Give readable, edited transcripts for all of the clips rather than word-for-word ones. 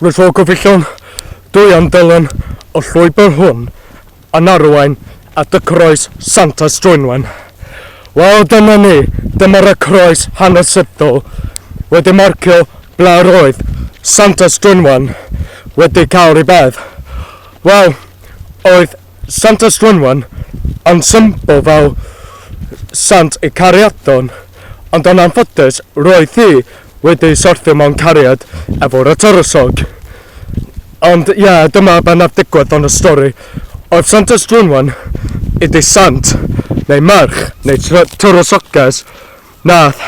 Rydw gobeithio'n dwy am Dylan o llwybr hwn yn arwain at y croes Santa Strwynwen. Wel, dyna ni, dyma'r y croes hanesyddol wedi marcio ble roedd Santa Strwynwen wedi cael ei bedd. Wel, oedd Santa Strwynwen yn symbol fel Sant ei cariadon, ond yn anffodus roedd hi wedi sorthio mewn cariad efo'r y tyrysog. Ond dyma be nath digwydd yn y stori. Oedd Santa Strwynwen idi sant, neu merch, neu tyrysoges, nath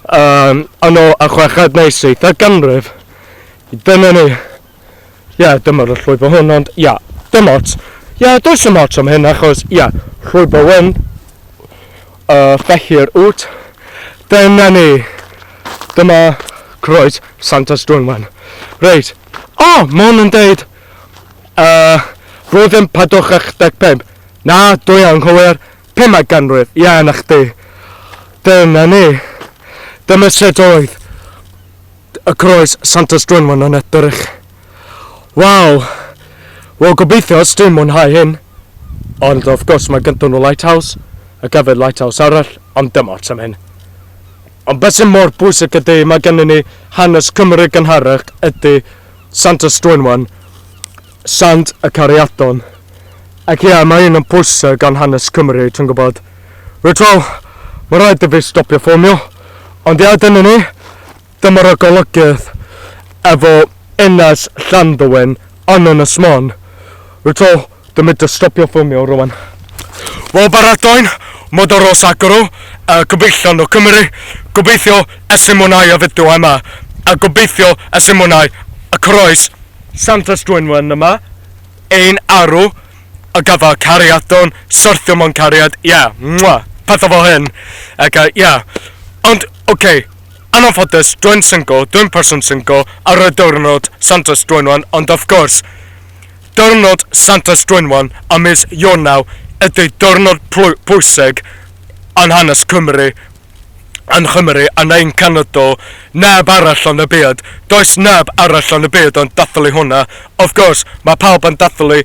yno a 16th ganrif. Dyna ni. Dyma'r llwybr hwn, ond dim ots. Does dim ots am hyn, achos llwybr hwn, felly'r wt. Dyna ni. Dyma croes Santa Strwynwen. Reit. Ma' hwn yn deud flwyddyn 45. Na, dwi anghywir. 5 ganrif. Na chdi. Dyna ni. Dyma sut oedd y croes Santa Strwynwen yn edrych. Wel, gobeithio os dwi'n mwynhau hyn. Ond of course mae gyda nhw lighthouse, a gefyd lighthouse arall, ond dim ots am hyn. Ond beth sy'n mor bwysig ydy, mae gennym ni hanes Cymru gynharach ydy Santa Strwynwen, Sant y Cariadon. Ac mae un yn bwysig gan hanes Cymru, ti'n gwybod. Rydw, mae rhaid i fi stopio ffilmio. Ond dyna ni, dyma'r golygydd efo Ynys Llanddwyn yn Ynys Môn. Rydw, dwi'n mynd i stopio ffilmio rwan. Wel, baradwain, mod o'r os agro, gobeithio o Cymru, gobeithio ysym mwynhau y fideo yma, a gobeithio ysym mwynhau y croes Santa Strwynwen yma, ein arw, a gafa cariadon, syrthio mewn cariad, pethau fel hyn, ond, anffodus, dwi'n person single ar y diwrnod Santa Strwynwen, ond of course, diwrnod Santa Strwynwen am mis Ionawr ydy diwrnod pwysig yn hanes Cymru, yn Chymru, a neu'n Canada, neb arall yn y byd. Does neb arall yn y byd yn dathlu hwnna. Of course, mae pawb yn dathlu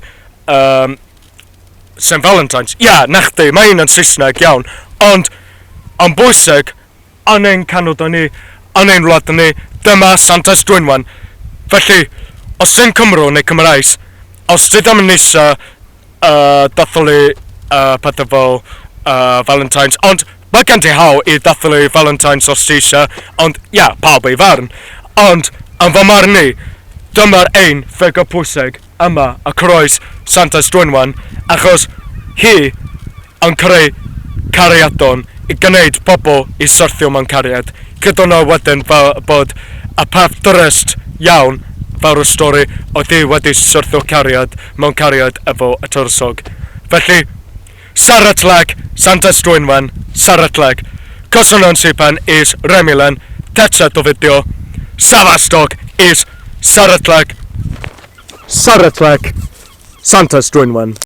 St Valentine's. Na chdi, mae un yn Saesneg, iawn. Ond, yn bwysig, yn ein Canada ni, yn ein wlad ni, dyma Santa Strwynwen. Felly, os ti'n Cymru neu Cymraes, os ti ddim yn eisiau dathlu pethau fel Valentine's, ond mae gen ti haw i dathlu Valentine's os ti eisiau, ond pawb ei farn. Ond, yn fy marn ni, dyma'r ein ffigur pwysig yma, y croes Santa Strwynwen, achos hi yn creu cariadon i gwneud pobl i syrthio mewn cariad. Gyda nhw wedyn fel bod y peth dryst iawn fel y stori oedd hi wedi syrthio cariad mewn cariad efo y tyrysog. Felly, Saratleg, Santa Strwynwen, Saratleg. Coson Sipan is Remilen, Tetchat o fideo. Savastog is Saratleg, Santa Strwynwen.